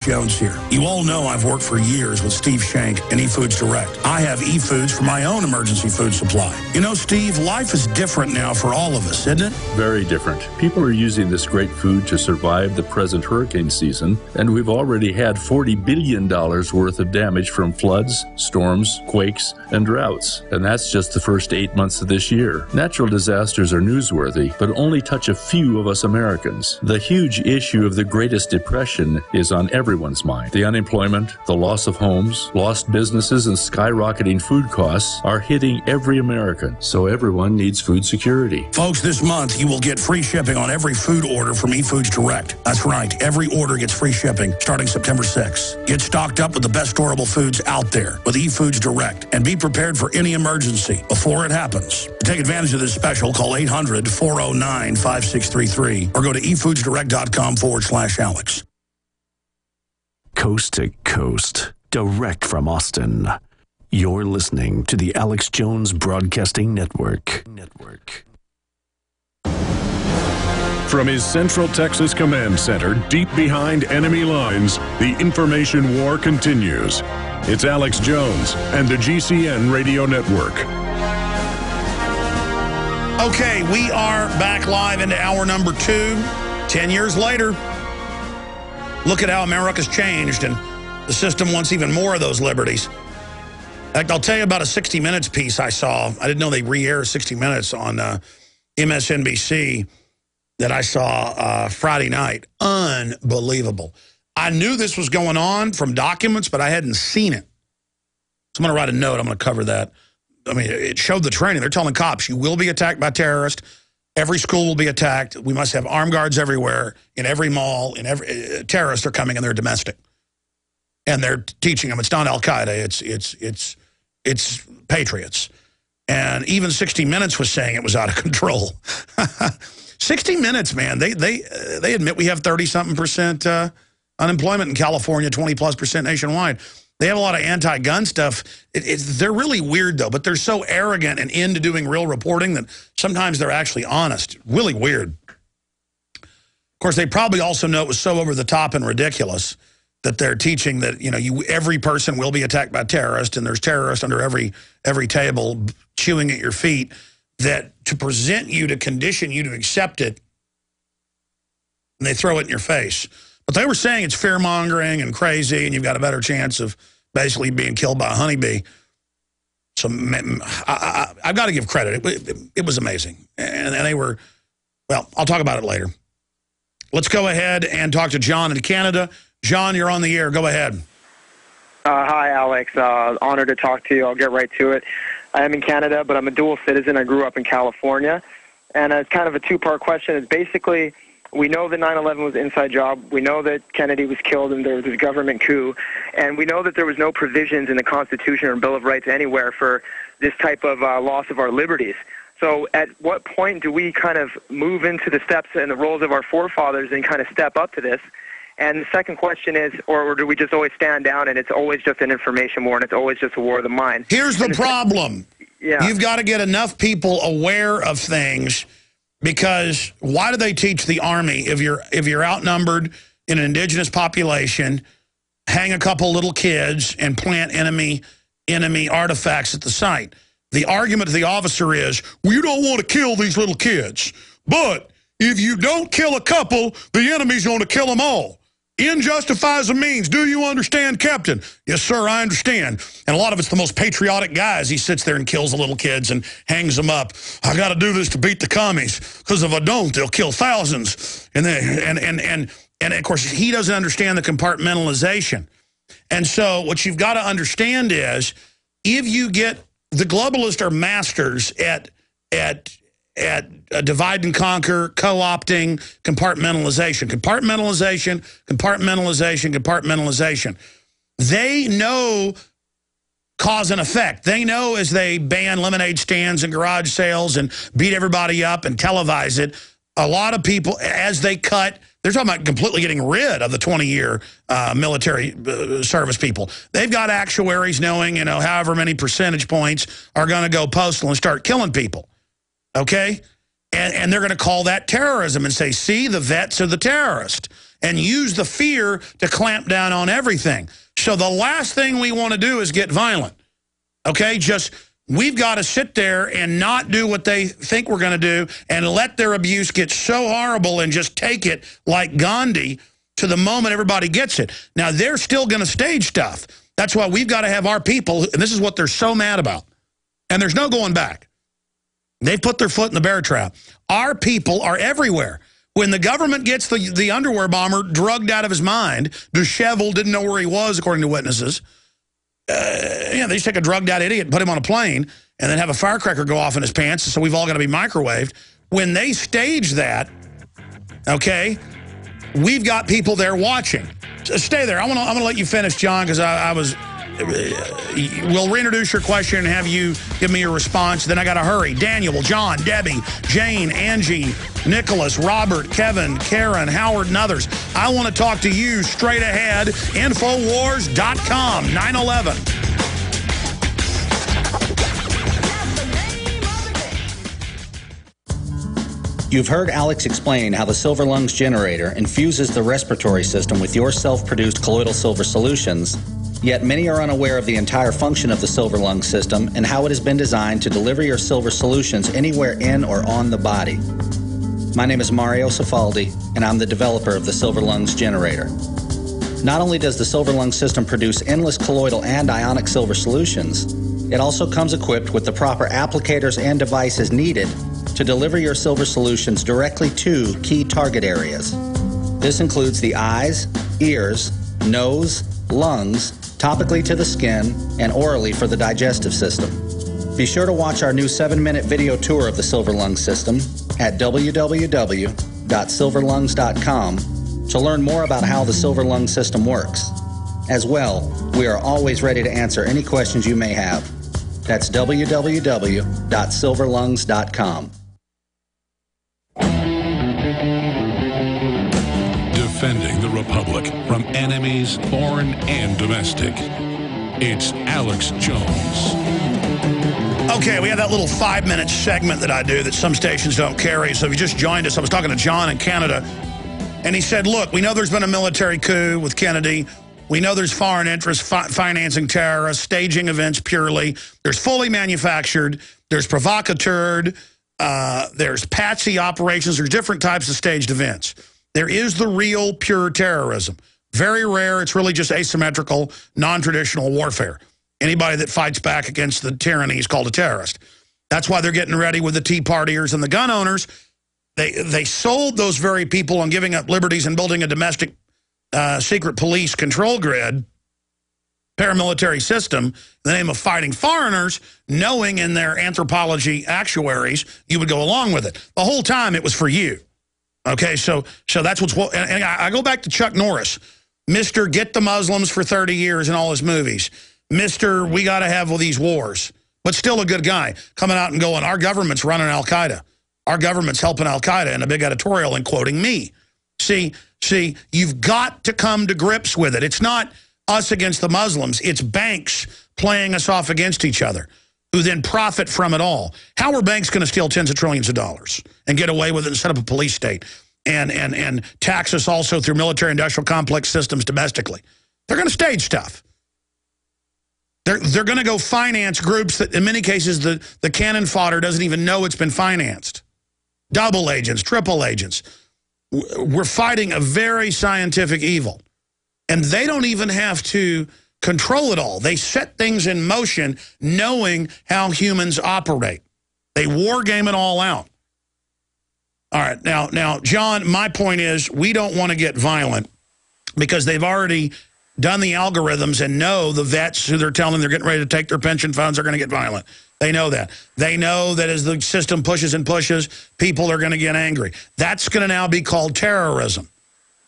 Jones here. You all know I've worked for years with Steve Shank and eFoods Direct. I have eFoods for my own emergency food supply. You know, Steve, life is different now for all of us, isn't it? Very different. People are using this great food to survive the present hurricane season, and we've already had $40 billion worth of damage from floods, storms, quakes, and droughts. And that's just the first 8 months of this year. Natural disasters are newsworthy, but only touch a few of us Americans. The huge issue of the Greatest Depression is on everyone's mind. The unemployment, the loss of homes, lost businesses, and skyrocketing food costs are hitting every American, so everyone needs food security. Folks, this month you will get free shipping on every food order from eFoods Direct. That's right, every order gets free shipping starting September 6th. Get stocked up with the best storable foods out there with eFoods Direct and be prepared for any emergency before it happens. To take advantage of this special, call 800-409-5633 or go to efoodsdirect.com/Alex. Coast to coast, direct from Austin. You're listening to the Alex Jones Broadcasting Network. From his Central Texas Command Center, deep behind enemy lines, the information war continues. It's Alex Jones and the GCN Radio Network. Okay, we are back live into hour number 2, 10 years later. Look at how America's changed, and the system wants even more of those liberties. In fact, I'll tell you about a 60 Minutes piece I saw. I didn't know they re-air 60 Minutes on MSNBC that I saw Friday night. Unbelievable. I knew this was going on from documents, but I hadn't seen it. So I'm going to write a note. I'm going to cover that. I mean, it showed the training. They're telling cops, you will be attacked by terrorists. Every school will be attacked. We must have armed guards everywhere, in every mall, in every terrorists are coming and they're domestic. And they're teaching them it's not Al-Qaeda, it's patriots. And even 60 Minutes was saying it was out of control. 60 Minutes, man, they admit we have 30-something% unemployment in California, 20+% nationwide. They have a lot of anti-gun stuff. They're really weird, though, but they're so arrogant and into doing real reporting that sometimes they're actually honest. Really weird. Of course, they probably also know it was so over the top and ridiculous that they're teaching that, you know, every person will be attacked by terrorists, and there's terrorists under every table chewing at your feet, that to present you, to condition you to accept it, and they throw it in your face. But they were saying it's fear-mongering and crazy, and you've got a better chance of basically being killed by a honeybee. So I've got to give credit. It was amazing. And they were, well, I'll talk about it later. Let's go ahead and talk to John in Canada. John, you're on the air. Go ahead. Hi, Alex. Honored to talk to you. I'll get right to it. I am in Canada, but I'm a dual citizen. I grew up in California. And it's kind of a two-part question. It's basically, we know that 9/11 was an inside job. We know that Kennedy was killed and there was a government coup. And we know that there was no provisions in the Constitution or Bill of Rights anywhere for this type of loss of our liberties. So at what point do we kind of move into the steps and the roles of our forefathers and kind of step up to this? And the second question is, or do we just always stand down and it's always just an information war and it's always just a war of the mind? Here's the problem. Yeah. You've got to get enough people aware of things, because why do they teach the Army, if you're outnumbered in an indigenous population, hang a couple little kids and plant enemy artifacts at the site? The argument to the officer is, well, you don't want to kill these little kids, but if you don't kill a couple, the enemy's going to kill them all. End justifies the means. Do you understand, Captain? Yes, sir, I understand. And a lot of it's the most patriotic guys. He sits there and kills the little kids and hangs them up. I got to do this to beat the commies, because if I don't, they'll kill thousands. And of course, he doesn't understand the compartmentalization. And so what you've got to understand is, if you get, the globalists are masters at divide and conquer, co-opting, compartmentalization. They know cause and effect. They know, as they ban lemonade stands and garage sales and beat everybody up and televise it, a lot of people, as they cut, they're talking about completely getting rid of the 20-year military service people. They've got actuaries knowing, you know, however many percentage points are going to go postal and start killing people. Okay? And they're going to call that terrorism and say, see, the vets are the terrorist. and use the fear to clamp down on everything. So the last thing we want to do is get violent. Okay, we've got to sit there and not do what they think we're going to do and let their abuse get so horrible and just take it like Gandhi to the moment everybody gets it. Now, they're still going to stage stuff. That's why we've got to have our people, and this is what they're so mad about. And there's no going back. They've put their foot in the bear trap. Our people are everywhere. When the government gets the underwear bomber drugged out of his mind, disheveled, didn't know where he was, according to witnesses, they just take a drugged-out idiot and put him on a plane and then have a firecracker go off in his pants, so we've all got to be microwaved. When they stage that, okay, we've got people there watching. So stay there. I'm gonna let you finish, John, because I was... we'll reintroduce your question and have you give me your response. Then I got to hurry. Daniel, John, Debbie, Jane, Angie, Nicholas, Robert, Kevin, Karen, Howard, and others. I want to talk to you straight ahead. Infowars.com, 9/11. You've heard Alex explain how the Silver Lungs generator infuses the respiratory system with your self-produced colloidal silver solutions. Yet many are unaware of the entire function of the Silver Lung system and how it has been designed to deliver your silver solutions anywhere in or on the body. My name is Mario Cifaldi, and I'm the developer of the Silver Lungs generator. Not only does the Silver Lung system produce endless colloidal and ionic silver solutions, it also comes equipped with the proper applicators and devices needed to deliver your silver solutions directly to key target areas. This includes the eyes, ears, nose, lungs, topically to the skin, and orally for the digestive system. Be sure to watch our new 7-minute video tour of the Silver Lung system at www.silverlungs.com to learn more about how the Silver Lung system works. As well, we are always ready to answer any questions you may have. That's www.silverlungs.com. Defending the Republic from enemies, foreign and domestic. It's Alex Jones. Okay, we have that little 5-minute segment that I do that some stations don't carry. So if you just joined us, I was talking to John in Canada, and he said, look, we know there's been a military coup with Kennedy. We know there's foreign interests financing terrorists, staging events purely. There's fully manufactured. There's provocateur. There's patsy operations. There's different types of staged events. There is the real pure terrorism. Very rare. It's really just asymmetrical, non-traditional warfare. Anybody that fights back against the tyranny is called a terrorist. That's why they're getting ready with the Tea Partiers and the gun owners. They sold those very people on giving up liberties and building a domestic secret police control grid, paramilitary system, in the name of fighting foreigners, knowing in their anthropology actuaries you would go along with it. The whole time it was for you. Okay, so that's and I go back to Chuck Norris, Mr. Get the Muslims for 30 years in all his movies. Mr. We got to have all these wars, but still a good guy, coming out and going, our government's running Al-Qaeda. Our government's helping Al-Qaeda in a big editorial and quoting me. See, you've got to come to grips with it. It's not us against the Muslims. It's banks playing us off against each other, who then profit from it all. How are banks going to steal tens of trillions of dollars and get away with it and set up a police state and tax us also through military-industrial complex systems domestically? They're going to stage stuff. They're going to go finance groups that, in many cases, the cannon fodder doesn't even know it's been financed. Double agents, triple agents. We're fighting a very scientific evil. And they don't even have to control it all. They set things in motion knowing how humans operate. They war game it all out. All right, now, John, my point is we don't want to get violent because they've already done the algorithms and know the vets who they're telling them they're getting ready to take their pension funds are going to get violent. They know that. They know that as the system pushes and pushes, people are going to get angry. That's going to now be called terrorism,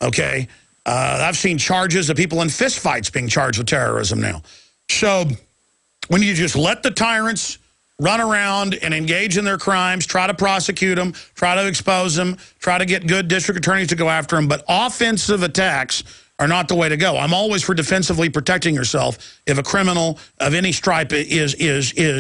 okay? I've seen charges of people in fistfights being charged with terrorism now. So when you just let the tyrants run around and engage in their crimes, try to prosecute them, try to expose them, try to get good district attorneys to go after them, but offensive attacks are not the way to go. I'm always for defensively protecting yourself if a criminal of any stripe is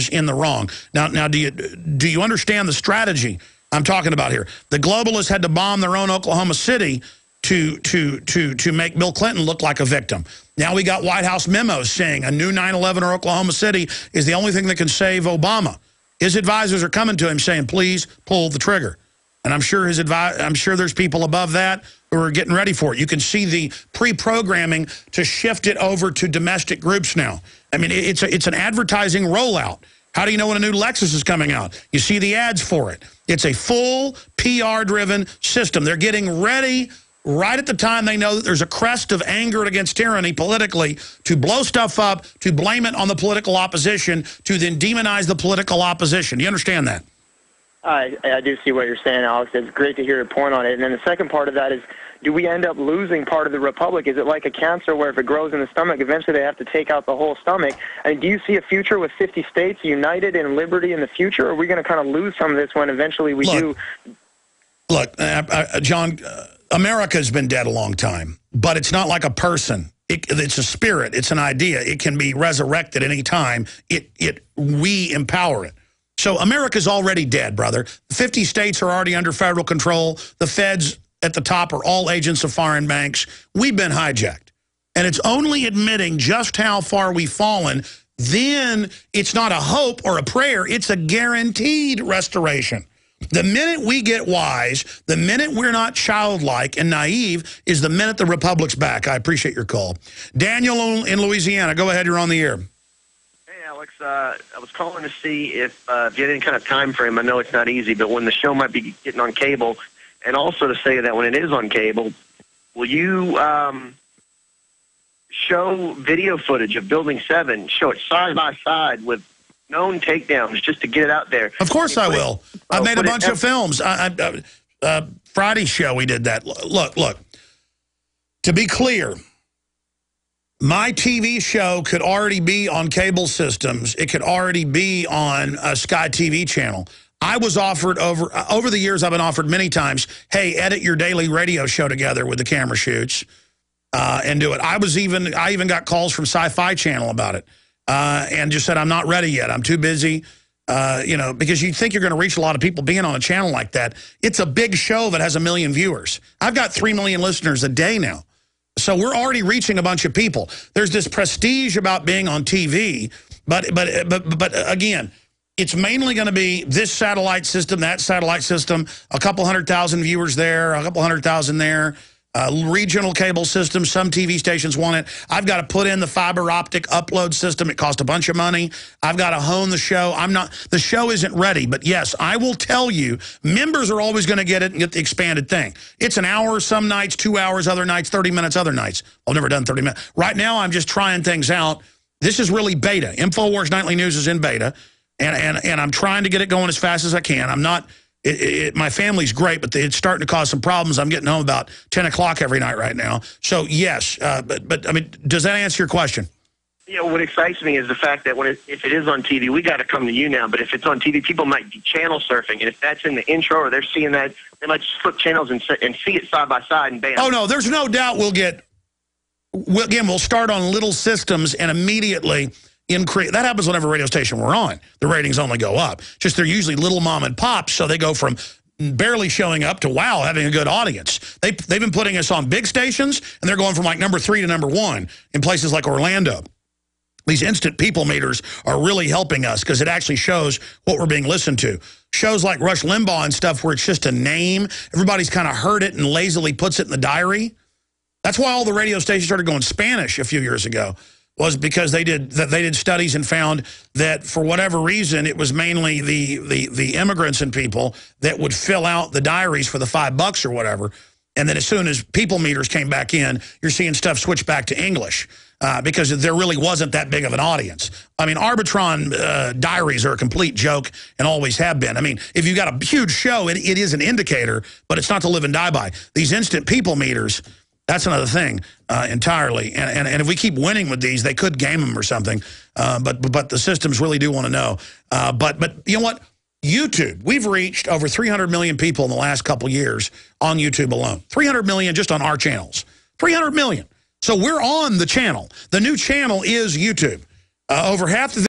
in the wrong. Now, do you understand the strategy I'm talking about here? The globalists had to bomb their own Oklahoma City to make Bill Clinton look like a victim. Now we got White House memos saying a new 9/11 or Oklahoma City is the only thing that can save Obama. His advisors are coming to him saying, please pull the trigger. And I'm sure there's people above that who are getting ready for it. You can see the pre-programming to shift it over to domestic groups now. I mean, it's an advertising rollout. How do you know when a new Lexus is coming out? You see the ads for it. It's a full PR-driven system. They're getting ready right at the time they know that there's a crest of anger against tyranny politically to blow stuff up, to blame it on the political opposition, to then demonize the political opposition. Do you understand that? I do see what you're saying, Alex. It's great to hear your point on it. And then the second part of that is, do we end up losing part of the republic? Is it like a cancer where if it grows in the stomach, eventually they have to take out the whole stomach? I mean, do you see a future with 50 states united in liberty in the future, or are we going to kind of lose some of this when eventually we do? Look, John, America's been dead a long time, but it's not like a person. It's a spirit. It's an idea. It can be resurrected any time. We empower it. So America's already dead, brother. 50 states are already under federal control. The feds at the top are all agents of foreign banks. We've been hijacked. And it's only admitting just how far we've fallen. Then it's not a hope or a prayer. It's a guaranteed restoration. The minute we get wise, the minute we're not childlike and naive, is the minute the republic's back. I appreciate your call. Daniel in Louisiana, go ahead. You're on the air. Alex, I was calling to see if you had any kind of time frame. I know it's not easy, but when the show might be getting on cable, and also to say that when it is on cable, will you show video footage of Building 7, show it side by side with known takedowns just to get it out there? Of course I will. I've made a bunch of films. Friday's show, we did that. Look. To be clear, my TV show could already be on cable systems. It could already be on a Sky TV channel. I was offered over the years, I've been offered many times, hey, edit your daily radio show together with the camera shoots and do it. I even got calls from Sci-Fi Channel about it and just said, I'm not ready yet. I'm too busy. You know, because you think you're going to reach a lot of people being on a channel like that. It's a big show that has 1 million viewers. I've got 3 million listeners a day now. So we're already reaching a bunch of people. There's this prestige about being on TV, but again, it's mainly going to be this satellite system, that satellite system, a couple 100,000 viewers there, a couple 100,000 there, regional cable systems. Some TV stations want it. I've got to put in the fiber optic upload system. It costs a bunch of money. I've got to hone the show. The show isn't ready, but yes, I will tell you, members are always going to get it and get the expanded thing. It's an hour some nights, 2 hours other nights, 30 minutes other nights. I've never done 30 minutes. Right now, I'm just trying things out. This is really beta. InfoWars Nightly News is in beta, and I'm trying to get it going as fast as I can. I'm not... my family's great, but it's starting to cause some problems. I'm getting home about 10 o'clock every night right now. So, yes, but I mean, does that answer your question? Yeah, what excites me is the fact that if it is on TV, we got to come to you now. But if it's on TV, people might be channel surfing. And if that's in the intro or they're seeing that, they might just flip channels and see it side by side and bam. Oh, no, there's no doubt we'll start on little systems and immediately... that happens whenever radio station we're on. The ratings only go up. Just they're usually little mom and pops, so they go from barely showing up to, wow, having a good audience. They've been putting us on big stations, and they're going from like number 3 to number 1 in places like Orlando. These instant people meters are really helping us because it actually shows what we're being listened to. Shows like Rush Limbaugh and stuff where it's just a name. Everybody's kind of heard it and lazily puts it in the diary. That's why all the radio stations started going Spanish a few years ago. Was because they did studies and found that for whatever reason it was mainly the immigrants and people that would fill out the diaries for the $5 or whatever, and then as soon as people meters came back in, you're seeing stuff switch back to English because there really wasn't that big of an audience. I mean, Arbitron diaries are a complete joke and always have been. I mean, if you've got a huge show, it is an indicator, but it's not to live and die by. These instant people meters. That's another thing entirely. And if we keep winning with these, they could game them or something. But the systems really do want to know. But you know what? YouTube, we've reached over 300 million people in the last couple years on YouTube alone. 300 million just on our channels. 300 million. So we're on the channel. The new channel is YouTube. Over half the